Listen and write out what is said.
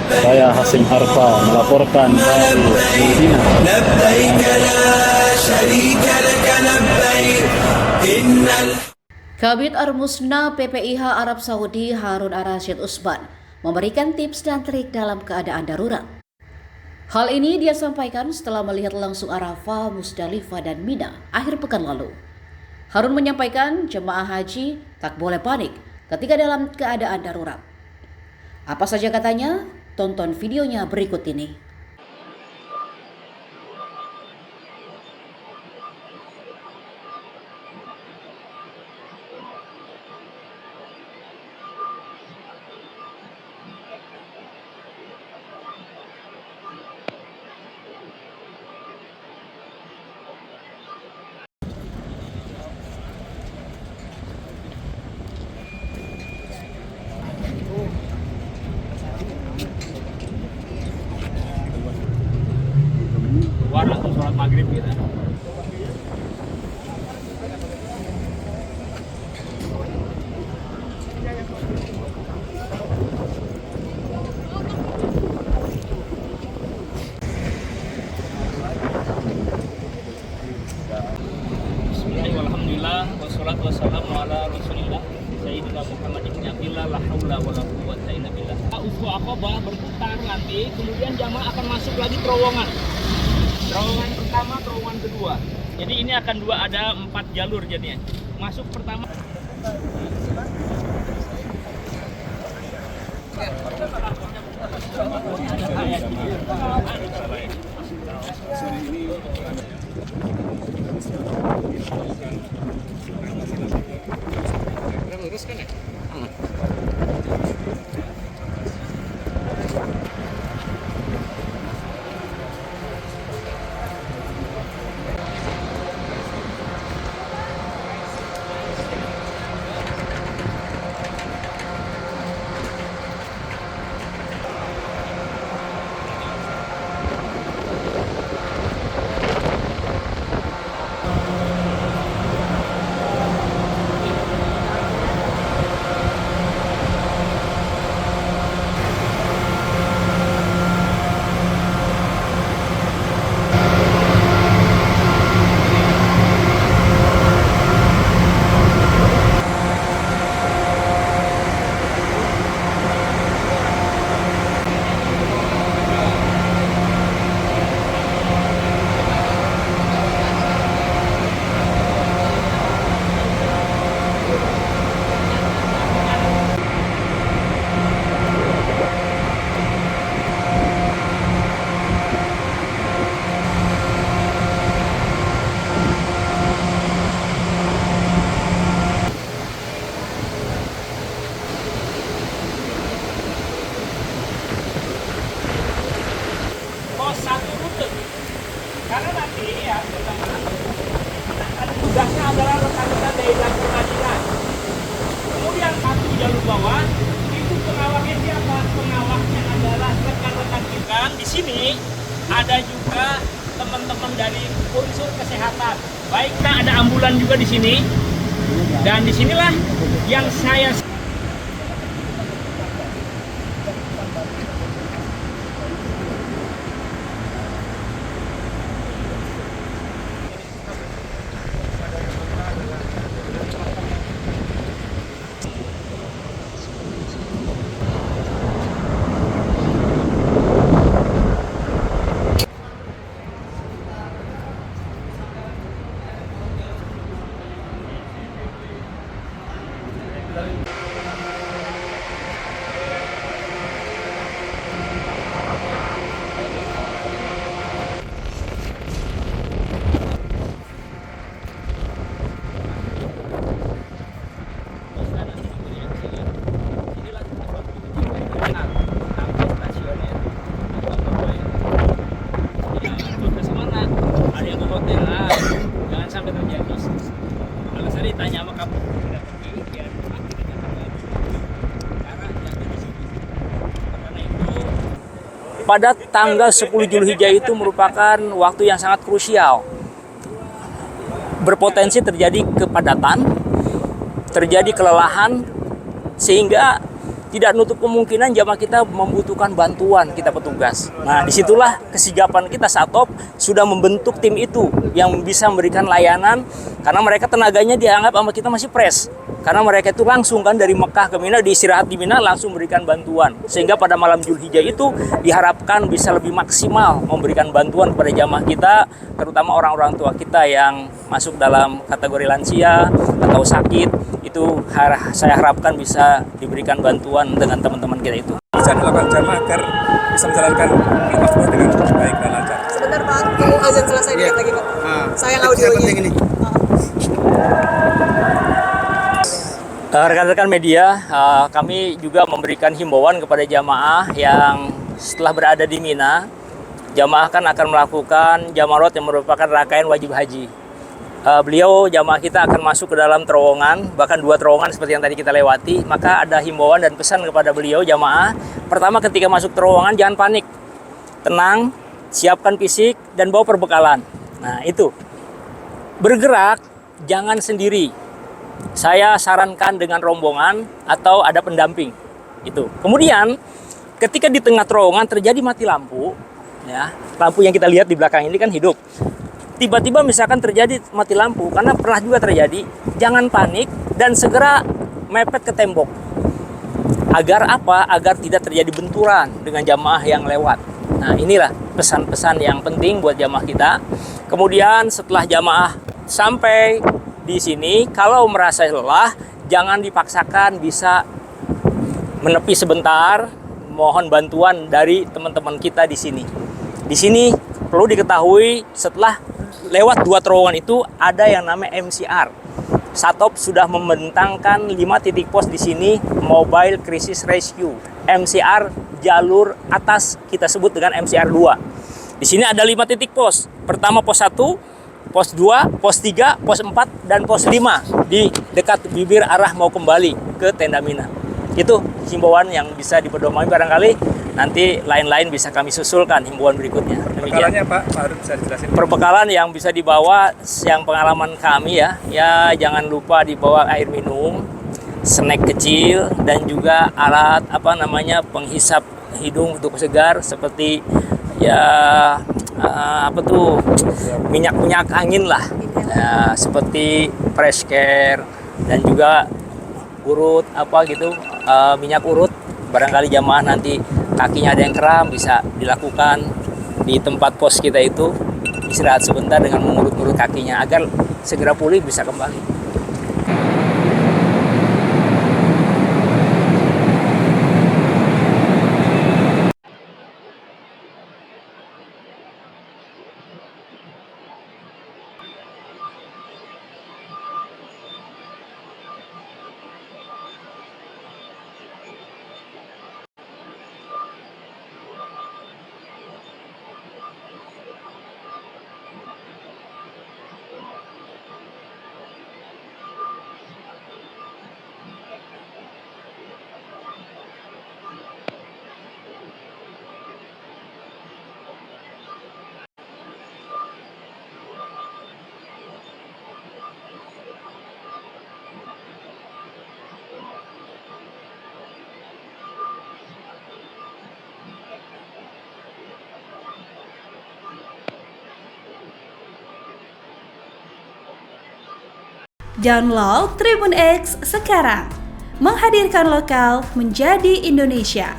Saya Hasim Harfa melaporkan dari Medina. Kabid Armusna PPIH Arab Saudi Harun Ar-Rasyid Utsman memberikan tips dan trik dalam keadaan darurat. Hal ini dia sampaikan setelah melihat langsung Arafah, Musdalifah, dan Mina akhir pekan lalu. Harun menyampaikan jemaah haji tak boleh panik ketika dalam keadaan darurat. Apa saja katanya? Tonton videonya berikut ini. Langsung sholat maghrib gitu. Bismillahirrahmanirrahim. Wassalatu wassalamu ala Rasulillah Sayyidina Muhammad ibn Abdillah la haula wala quwwata illa billah. Ufu Aqabah berputar nanti, kemudian jamaah akan masuk lagi terowongan. Terowongan pertama, terowongan kedua. Jadi ini akan ada 4 jalur jadinya. Masuk pertama. Lurus kan ya? Satu rute karena nanti ya pertama tugasnya adalah rekan-rekan dari dapur majikan, kemudian satu jalur bawah itu pengawalnya siapa? Pengawalnya adalah rekan-rekan kita. Di sini ada juga teman-teman dari unsur kesehatan, baiknya ada ambulan juga di sini, dan disinilah yang saya pada tanggal 10 Zulhijjah itu merupakan waktu yang sangat krusial. Berpotensi terjadi kepadatan, terjadi kelelahan, sehingga tidak nutup kemungkinan jamaah kita membutuhkan bantuan kita petugas. Nah, disitulah kesigapan kita Satop sudah membentuk tim itu yang bisa memberikan layanan, karena mereka tenaganya dianggap sama kita masih fresh. Karena mereka itu langsung kan dari Mekah ke Mina, diistirahat di Mina, langsung memberikan bantuan. Sehingga pada malam Zulhijjah itu diharapkan bisa lebih maksimal memberikan bantuan kepada jamaah kita, terutama orang-orang tua kita yang masuk dalam kategori lansia atau sakit. Itu saya harapkan bisa diberikan bantuan dengan teman-teman kita itu. Bisa dilakukan jamaah agar bisa menjalankan ibadah dengan baik dan lancar. Sebentar Pak, tunggu azan selesai dikit lagi Pak. Sayang audionya. Ini. Rekan-rekan media, kami juga memberikan himbauan kepada jamaah yang setelah berada di Mina, jamaah kan akan melakukan jamarot yang merupakan rangkaian wajib haji. Jamaah kita akan masuk ke dalam terowongan, bahkan 2 terowongan seperti yang tadi kita lewati. Maka ada himbauan dan pesan kepada beliau jamaah. Pertama, ketika masuk terowongan jangan panik, tenang, siapkan fisik dan bawa perbekalan. Nah itu, bergerak jangan sendiri. Saya sarankan dengan rombongan atau ada pendamping. Itu. Kemudian ketika di tengah terowongan terjadi mati lampu, ya, lampu yang kita lihat di belakang ini kan hidup. Tiba-tiba misalkan terjadi mati lampu, karena pernah juga terjadi, jangan panik dan segera mepet ke tembok. Agar apa? Agar tidak terjadi benturan dengan jamaah yang lewat. Nah inilah pesan-pesan yang penting buat jamaah kita. Kemudian setelah jamaah sampai di sini, kalau merasa lelah, jangan dipaksakan, bisa menepi sebentar, mohon bantuan dari teman-teman kita di sini. Di sini perlu diketahui, setelah lewat 2 terowongan itu ada yang namanya MCR. Satop sudah membentangkan 5 titik pos di sini, Mobile Crisis Rescue. MCR jalur atas kita sebut dengan MCR 2. Di sini ada 5 titik pos. Pertama pos 1, pos 2, pos 3, pos 4, dan pos 5 di dekat bibir arah mau kembali ke tenda Mina. Itu himbauan yang bisa dipedomani, barangkali nanti lain-lain bisa kami susulkan himbauan berikutnya. Perbekalannya Pak Harun bisa dijelasin. Perbekalan yang bisa dibawa, yang pengalaman kami ya jangan lupa dibawa air minum, snack kecil, dan juga alat penghisap hidung untuk segar seperti minyak angin lah, ya, seperti fresh care dan juga urut minyak urut. Barangkali jamaah nanti kakinya ada yang kram, bisa dilakukan di tempat pos kita itu, istirahat sebentar dengan mengurut-urut kakinya agar segera pulih bisa kembali. Download Tribun X sekarang, menghadirkan lokal menjadi Indonesia.